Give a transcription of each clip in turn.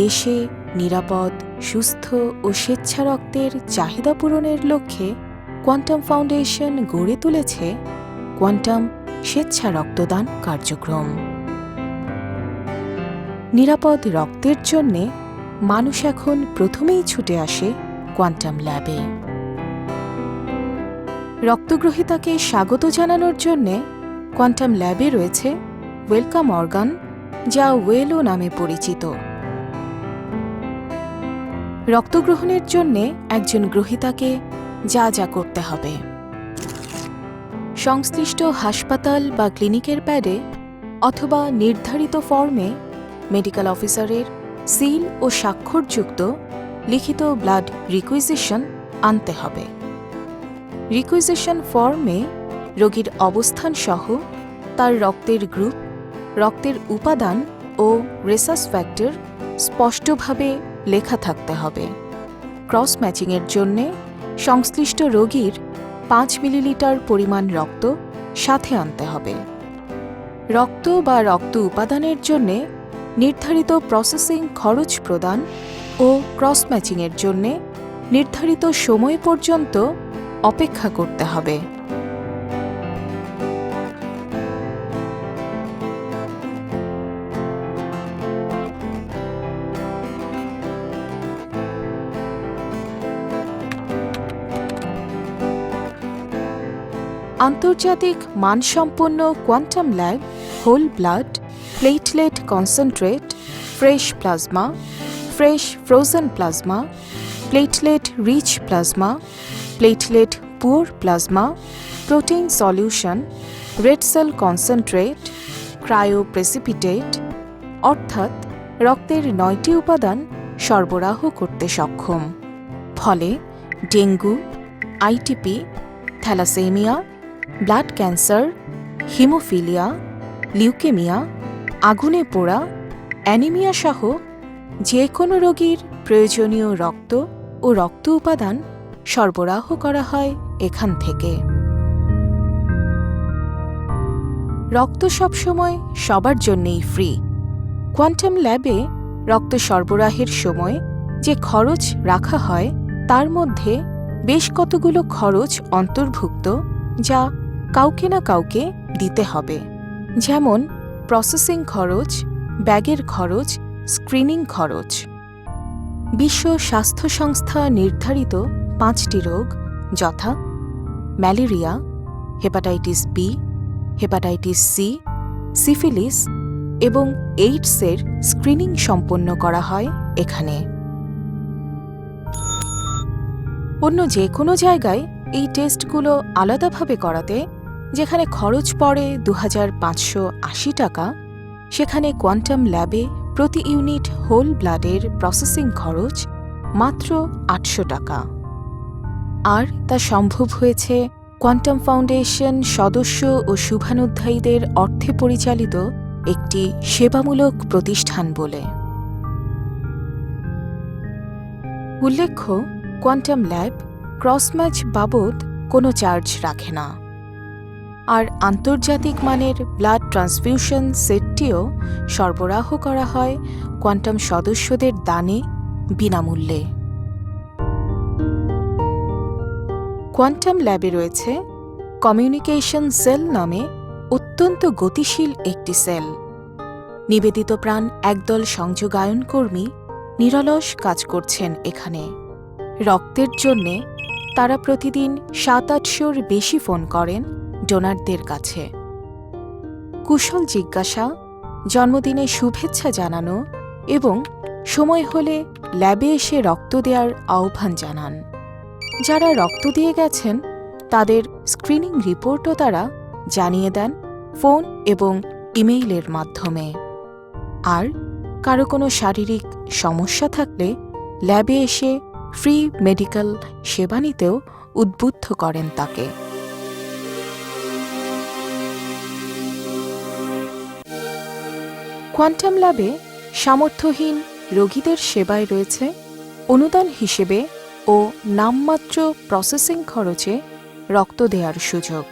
দেশে নিরাপদ, সুস্থ ও স্বেচ্ছা রক্তের চাহিদা পূরণের লক্ষ্যে কোয়ান্টাম ফাউন্ডেশন গড়ে তুলেছে কোয়ান্টাম স্বেচ্ছা রক্তদান কার্যক্রম। নিরাপদ রক্তের জন্যে মানুষ এখন প্রথমেই ছুটে আসে কোয়ান্টাম ল্যাবে। রক্তগ্রহীতাকে স্বাগত জানানোর জন্যে কোয়ান্টাম ল্যাবে রয়েছে ওয়েলকাম অর্গান, যা ওয়েলো নামে পরিচিত। রক্তগ্রহণের জন্যে একজন গ্রহীতাকে যা যা করতে হবে: সংশ্লিষ্ট হাসপাতাল বা ক্লিনিকের প্যাডে অথবা নির্ধারিত ফর্মে মেডিকেল অফিসারের সিল ও স্বাক্ষরযুক্ত লিখিত ব্লাড রিকুইজিশন আনতে হবে। রিকুইজিশন ফর্মে রোগীর অবস্থান সহ তার রক্তের গ্রুপ, রক্তের উপাদান ও রেসাস ফ্যাক্টর স্পষ্টভাবে লেখা থাকতে হবে। ক্রস ম্যাচিংয়ের জন্যে সংশ্লিষ্ট রোগীর 5 মিলিলিটার পরিমাণ রক্ত সাথে আনতে হবে। রক্ত বা রক্ত উপাদানের জন্যে নির্ধারিত প্রসেসিং খরচ প্রদান ও ক্রস ম্যাচিংয়ের জন্যে নির্ধারিত সময় পর্যন্ত অপেক্ষা করতে হবে। আন্তর্জাতিক মানসম্পন্ন quantum lab whole blood, platelet concentrate, fresh plasma, fresh frozen plasma, platelet rich plasma, platelet poor plasma, protein solution, red cell concentrate, cryoprecipitate অর্থাৎ রক্তের 9টি উপাদান সরবরাহ করতে সক্ষম। ফলে dengue, ITP, thalassaemia, blood cancer, haemophilia, leukaemia, আগুনে পোড়া, অ্যানিমিয়া সহ যে কোনো রোগীর প্রয়োজনীয় রক্ত ও রক্ত উপাদান সরবরাহ করা হয় এখান থেকে। রক্ত সবসময় সবার জন্যেই ফ্রি। কোয়ান্টাম ল্যাবে রক্ত সরবরাহের সময় যে খরচ রাখা হয় তার মধ্যে বেশ কতগুলো খরচ অন্তর্ভুক্ত, যা কাউকে না কাউকে দিতে হবে। যেমন প্রসেসিং খরচ, ব্যাগের খরচ, স্ক্রিনিং খরচ। বিশ্ব স্বাস্থ্য সংস্থা নির্ধারিত 5টি রোগ যথা malaria, hepatitis B, hepatitis C, syphilis এবং এইডসের স্ক্রিনিং সম্পন্ন করা হয় এখানে। অন্য যে কোনো জায়গায় এই টেস্টগুলো আলাদাভাবে করাতে যেখানে খরচ পড়ে 2580 টাকা, সেখানে কোয়ান্টাম ল্যাবে প্রতি ইউনিট হোল ব্লাডের প্রসেসিং খরচ মাত্র 800 টাকা। আর তা সম্ভব হয়েছে কোয়ান্টাম ফাউন্ডেশন সদস্য ও শুভানুধ্যায়ীদের অর্থে পরিচালিত একটি সেবামূলক প্রতিষ্ঠান বলে। উল্লেখ্য, কোয়ান্টাম ল্যাব ক্রসম্যাচ বাবদ কোনো চার্জ রাখে না। আর আন্তর্জাতিক মানের ব্লাড ট্রান্সফিউশন সেটটিও সরবরাহ করা হয় কোয়ান্টাম সদস্যদের দানে বিনামূল্যে। কোয়ান্টাম ল্যাবে রয়েছে কমিউনিকেশন সেল নামে অত্যন্ত গতিশীল একটি সেল। নিবেদিত প্রাণ একদল সংযোগায়ন কর্মী নিরলস কাজ করছেন এখানে। রক্তের জন্যে তারা প্রতিদিন 700-800-র বেশি ফোন করেন ডোনারদের কাছে। কুশল জিজ্ঞাসা, জন্মদিনে শুভেচ্ছা জানানো এবং সময় হলে ল্যাবে এসে রক্ত দেওয়ার আহ্বান জানান। যারা রক্ত দিয়ে গেছেন তাদের স্ক্রিনিং রিপোর্টও তারা জানিয়ে দেন ফোন এবং ইমেইলের মাধ্যমে। আর কারো কোনো শারীরিক সমস্যা থাকলে ল্যাবে এসে ফ্রি মেডিকেল সেবা নিতেও উদ্বুদ্ধ করেন তাকে। কোয়ান্টাম ল্যাবে সামর্থ্যহীন রোগীদের সেবায় রয়েছে অনুদান হিসেবে ও নামমাত্র প্রসেসিং খরচে রক্ত দেওয়ার সুযোগ।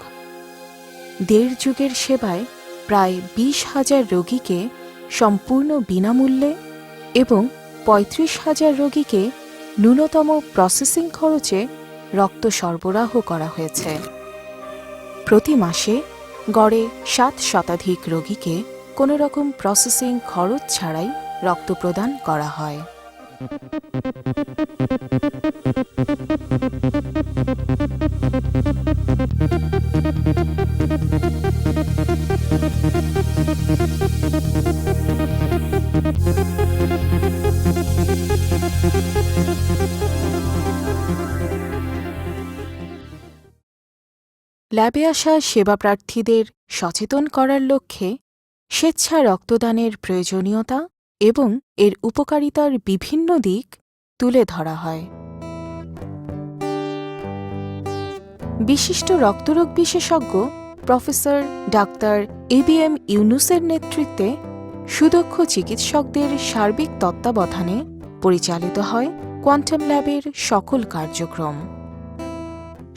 1.5 যুগের সেবায় প্রায় 20,000 রোগীকে সম্পূর্ণ বিনামূল্যে এবং 35,000 রোগীকে ন্যূনতম প্রসেসিং খরচে রক্ত সরবরাহ করা হয়েছে। প্রতি মাসে গড়ে 7 শতাধিক রোগীকে কোনো রকম প্রসেসিং খরচ ছাড়াই রক্ত প্রদান করা হয়। ল্যাবে আসা সেবাপ্রার্থীদের সচেতন করার লক্ষ্যে স্বেচ্ছা রক্তদানের প্রয়োজনীয়তা এবং এর উপকারিতার বিভিন্ন দিক তুলে ধরা হয়। বিশিষ্ট রক্তরোগ বিশেষজ্ঞ প্রফেসর ডাক্তার ABM ইউনুসের নেতৃত্বে সুদক্ষ চিকিৎসকদের সার্বিক তত্ত্বাবধানে পরিচালিত হয় কোয়ান্টাম ল্যাবের সকল কার্যক্রম।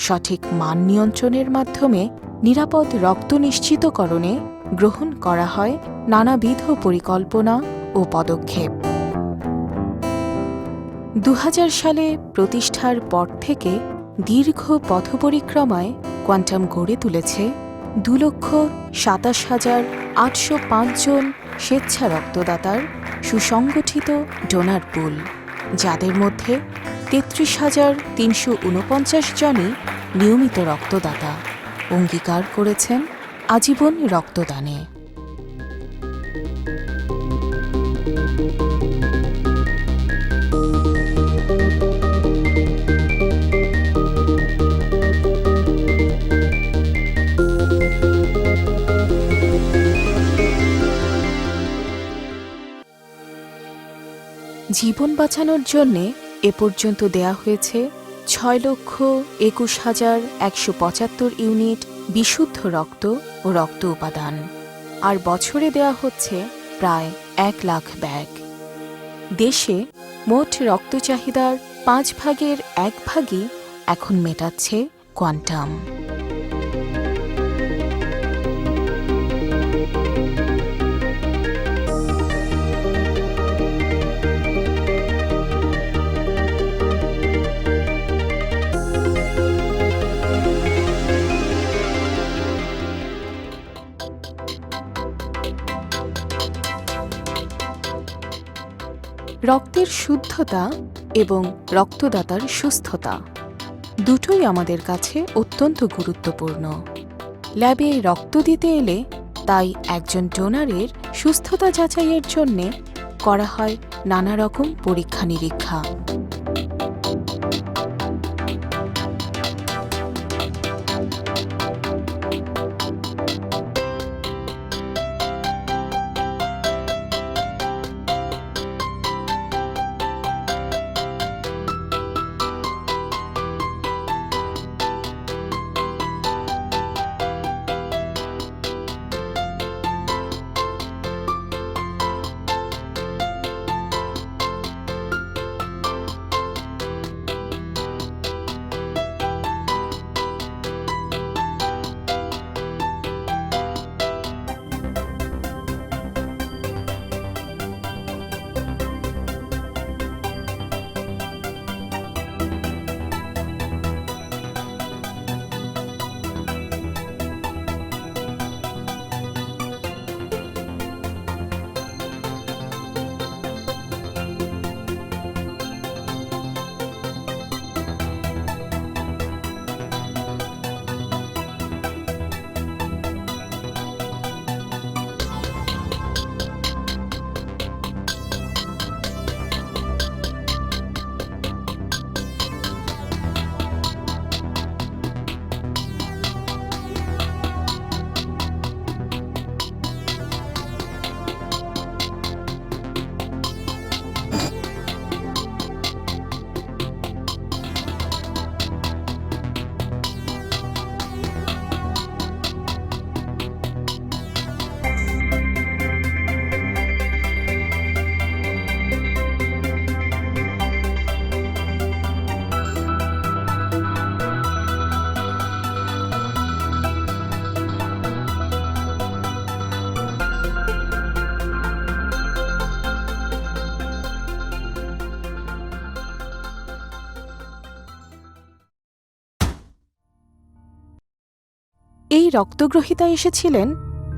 সঠিক মান নিয়ন্ত্রণের মাধ্যমে নিরাপদ রক্ত নিশ্চিতকরণে গ্রহণ করা হয় নানাবিধ পরিকল্পনা ও পদক্ষেপ। 2000 সালে প্রতিষ্ঠার পর থেকে দীর্ঘ পথপরিক্রমায় কোয়ান্টাম গড়ে তুলেছে 2,27,805 জন স্বেচ্ছা রক্তদাতার সুসংগঠিত ডোনার পুল, যাদের মধ্যে 33,349 জনই নিয়মিত রক্তদাতা অঙ্গীকার করেছেন আজীবন রক্তদানে। জীবন বাঁচানোর জন্যে এ পর্যন্ত দেয়া হয়েছে 6,21,175 ইউনিট বিশুদ্ধ রক্ত ও রক্ত উপাদান, আর বছরে দেয়া হচ্ছে প্রায় 1 লাখ ব্যাগ। দেশে মোট রক্ত চাহিদার 5 ভাগের 1 ভাগই এখন মেটাচ্ছে কোয়ান্টাম। রক্তের শুদ্ধতা এবং রক্তদাতার সুস্থতা দুটোই আমাদের কাছে অত্যন্ত গুরুত্বপূর্ণ। ল্যাবে রক্ত দিতে এলে তাই একজন ডোনারের সুস্থতা যাচাইয়ের জন্যে করা হয় নানা রকম পরীক্ষা নিরীক্ষা। এই রক্তগ্রহীতা এসেছিলেন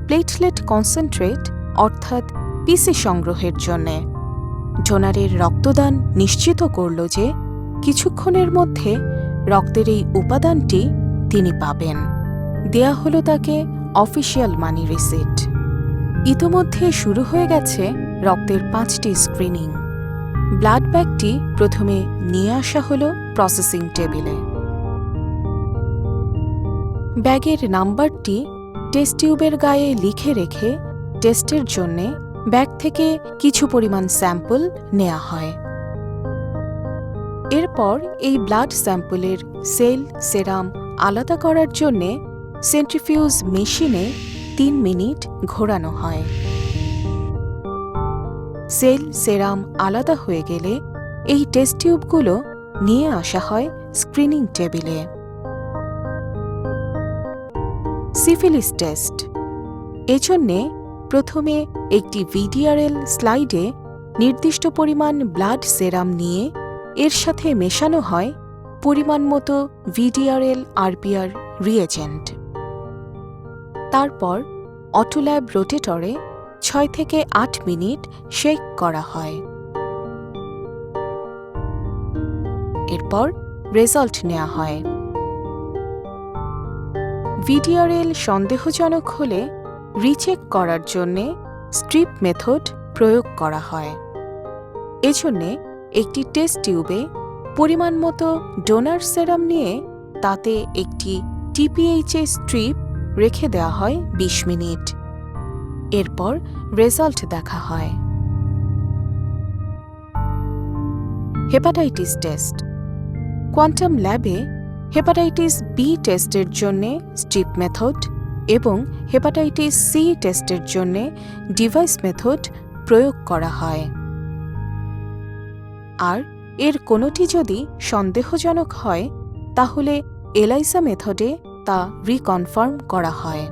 প্লেটলেট কনসেন্ট্রেট অর্থাৎ পিসি সংগ্রহের জন্যে। ডোনারের রক্তদান নিশ্চিত করল যে কিছুক্ষণের মধ্যে রক্তের এই উপাদানটি তিনি পাবেন। দেয়া হলো তাকে অফিসিয়াল মানি রিসিট। ইতোমধ্যে শুরু হয়ে গেছে রক্তের 5টি স্ক্রিনিং। ব্লাড ব্যাগটি প্রথমে নিয়ে আসা হলো প্রসেসিং টেবিলে। ব্যাগের নাম্বারটি টেস্ট টিউবের গায়ে লিখে রেখে টেস্টের জন্যে ব্যাগ থেকে কিছু পরিমাণ স্যাম্পল নেওয়া হয়। এরপর এই ব্লাড স্যাম্পলের সেল সেরাম আলাদা করার জন্যে সেন্ট্রিফিউজ মেশিনে 3 মিনিট ঘোরানো হয়। সেল সেরাম আলাদা হয়ে গেলে এই টেস্ট টিউবগুলো নিয়ে আসা হয় স্ক্রিনিং টেবিলে। Syphilis test. এজন্যে প্রথমে একটি ভিডিআরএল স্লাইডে নির্দিষ্ট পরিমাণ ব্লাড সেরাম নিয়ে এর সাথে মেশানো হয় পরিমাণ মতো ভিডিআরএল আরপিআর রিএজেন্ট। তারপর অটোল্যাব রোটেটরে 6 থেকে 8 মিনিট শেক করা হয়। এরপর রেজাল্ট নেওয়া হয়। ভিডিআরএল সন্দেহজনক হলে রিচেক করার জন্যে স্ট্রিপ মেথড প্রয়োগ করা হয়। এজন্যে একটি টেস্ট টিউবে পরিমাণ মতো ডোনার সেরাম নিয়ে তাতে একটি টিপিএইচএ স্ট্রিপ রেখে দেওয়া হয় 20 মিনিট। এরপর রেজাল্ট দেখা হয়। Hepatitis test. কোয়ান্টাম ল্যাবে হেপাটাইটিস বি টেস্টের জন্য স্ট্রিপ মেথড এবং হেপাটাইটিস সি টেস্টের জন্য ডিভাইস মেথড প্রয়োগ করা হয়। আর এর কোনোটি যদি সন্দেহজনক হয় তাহলে এলাইসা মেথডে তা রিকনফার্ম করা হয়।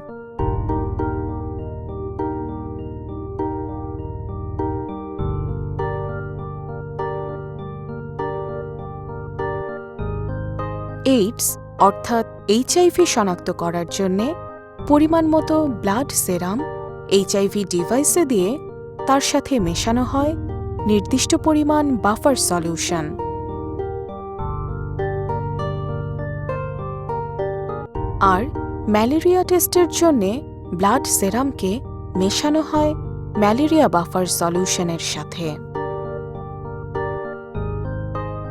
এইডস অর্থাৎ এইচআইভি শনাক্ত করার জন্য পরিমাণ মতো ব্লাড সেরাম এইচআইভি ডিভাইসে দিয়ে তার সাথে মেশানো হয় নির্দিষ্ট পরিমাণ বাফার সলিউশন। আর ম্যালেরিয়া টেস্টের জন্য ব্লাড সেরামকে মেশানো হয় ম্যালেরিয়া বাফার সলিউশনের সাথে।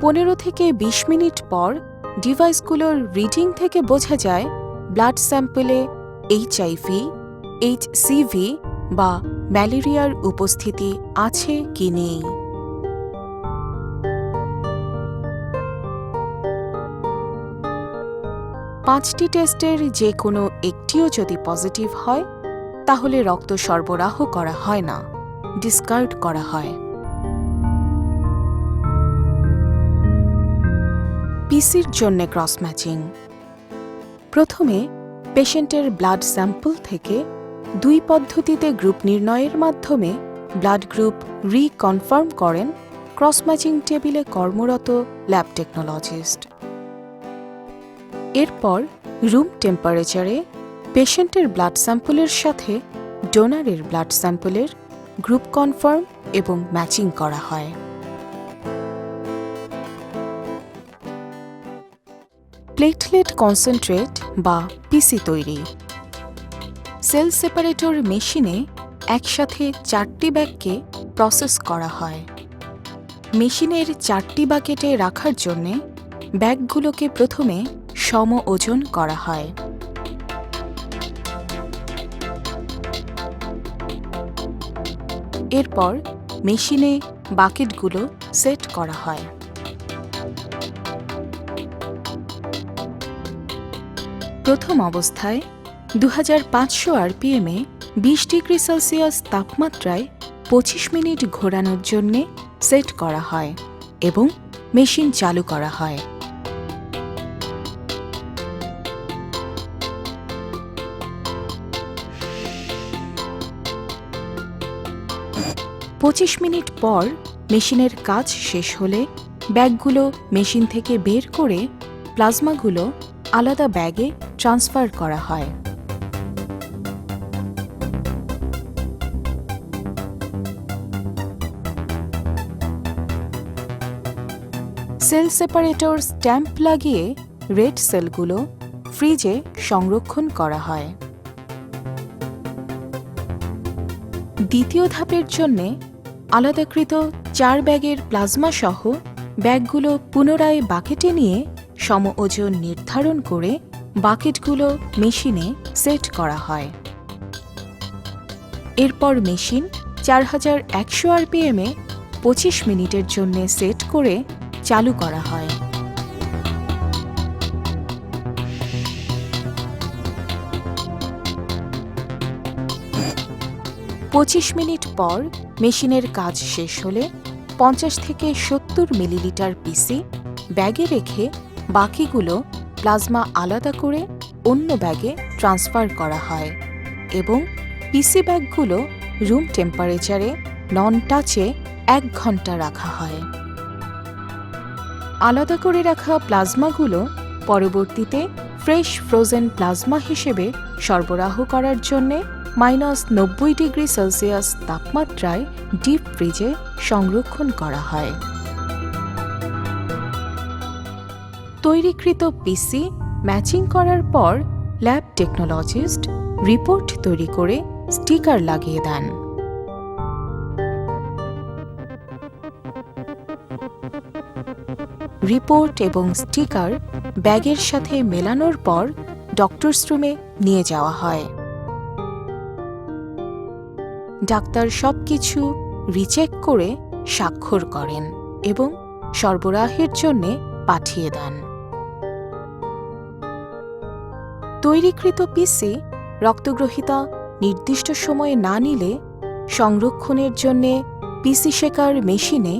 15 থেকে 20 মিনিট পর ডিভাইসগুলোর রিডিং থেকে বোঝা যায় ব্লাড স্যাম্পলে এইচআইভি, এইচসিভি বা ম্যালেরিয়ার উপস্থিতি আছে কি নেই। পাঁচটি টেস্টের যে কোনো একটিও যদি পজিটিভ হয় তাহলে রক্ত সরবরাহ করা হয় না, ডিসকার্ড করা হয়। পিসির জন্য ক্রস ম্যাচিং। প্রথমে পেশেন্টের ব্লাড স্যাম্পল থেকে 2 পদ্ধতিতে গ্রুপ নির্ণয়ের মাধ্যমে ব্লাড গ্রুপ রিকনফার্ম করেন ক্রস ম্যাচিং টেবিলে কর্মরত ল্যাব টেকনোলজিস্ট। এরপর রুম টেম্পারেচারে পেশেন্টের ব্লাড স্যাম্পলের সাথে ডোনারের ব্লাড স্যাম্পলের গ্রুপ কনফার্ম এবং ম্যাচিং করা হয়। প্লেটলেট কনসেন্ট্রেট বা পিসি তৈরি। সেল সেপারেটর মেশিনে একসাথে 4টি ব্যাগকে প্রসেস করা হয়। মেশিনের 4টি বাকেটে রাখার জন্যে ব্যাগগুলোকে প্রথমে সম ওজন করা হয়। এরপর মেশিনে বাকেটগুলো সেট করা হয়। প্রথম অবস্থায় 2500 আরপিএমে 20 ডিগ্রি সেলসিয়াস তাপমাত্রায় 25 মিনিট ঘোরানোর জন্য সেট করা হয় এবং মেশিন চালু করা হয়। পঁচিশ মিনিট পর মেশিনের কাজ শেষ হলে ব্যাগগুলো মেশিন থেকে বের করে প্লাজমাগুলো আলাদা ব্যাগে ট্রান্সফার করা হয়। সেল সেপারেটর স্ট্যাম্প লাগিয়ে রেড সেলগুলো ফ্রিজে সংরক্ষণ করা হয়। দ্বিতীয় ধাপের জন্য আলাদাকৃত 4 ব্যাগের প্লাজমা সহ ব্যাগগুলো পুনরায় বাকেটে নিয়ে সম ওজন নির্ধারণ করে বাকেটগুলো মেশিনে সেট করা হয়। এরপর মেশিন 4100 আরপিএমে 25 মিনিটের জন্য সেট করে চালু করা হয়। পঁচিশ মিনিট পর মেশিনের কাজ শেষ হলে 50 থেকে 70 মিলিলিটার পিসি ব্যাগে রেখে বাকিগুলো প্লাজমা আলাদা করে অন্য ব্যাগে ট্রান্সফার করা হয় এবং পিসি ব্যাগগুলো রুম টেম্পারেচারে নন টাচে 1 ঘন্টা রাখা হয়। আলাদা করে রাখা প্লাজমাগুলো পরবর্তীতে ফ্রেশ ফ্রোজেন প্লাজমা হিসেবে সরবরাহ করার জন্য -90°C তাপমাত্রায় ডিপ ফ্রিজে সংরক্ষণ করা হয়। তৈরিকৃত পিসি ম্যাচিং করার পর ল্যাব টেকনোলজিস্ট রিপোর্ট তৈরি করে স্টিকার লাগিয়ে দেন। রিপোর্ট এবং স্টিকার ব্যাগের সাথে মেলানোর পর ডক্টরস রুমে নিয়ে যাওয়া হয়। ডাক্তার সবকিছু রিচেক করে স্বাক্ষর করেন এবং সরবরাহের জন্য পাঠিয়ে দেন। তৈরিকৃত পিসি রক্তগ্রহীতা নির্দিষ্ট সময়ে না নিলে সংরক্ষণের জন্য পিসি শেকার মেশিনে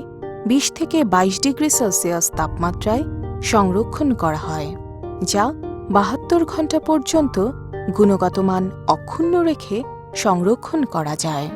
20 থেকে 22°C তাপমাত্রায় সংরক্ষণ করা হয়, যা 72 ঘন্টা পর্যন্ত গুণগত মান অক্ষুণ্ণ রেখে সংরক্ষণ করা যায়।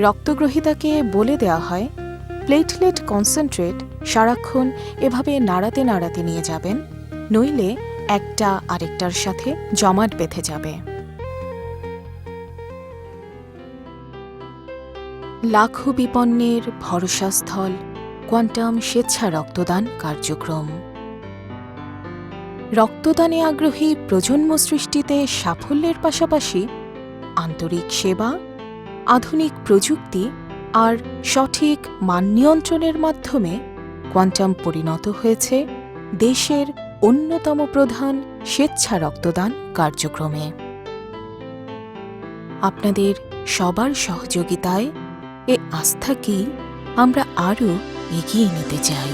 রক্তগ্রহীতাকে বলে দেওয়া হয় প্লেটলেট কনসেন্ট্রেট সারাক্ষণ এভাবে নাড়াতে নাড়াতে নিয়ে যাবেন, নইলে একটা আরেকটার সাথে জমাট বেঁধে যাবে। লাখো বিপন্নের ভরসাস্থল কোয়ান্টাম স্বেচ্ছা রক্তদান কার্যক্রম। রক্তদানে আগ্রহী প্রজন্ম সৃষ্টিতে সাফল্যের পাশাপাশি আন্তরিক সেবা, আধুনিক প্রযুক্তি আর সঠিক মান নিয়ন্ত্রণের মাধ্যমে কোয়ান্টাম পরিণত হয়েছে দেশের অন্যতম প্রধান স্বেচ্ছা রক্তদান কার্যক্রমে। আপনাদের সবার সহযোগিতায় এ আস্থাকেই আমরা আরও এগিয়ে নিতে চাই।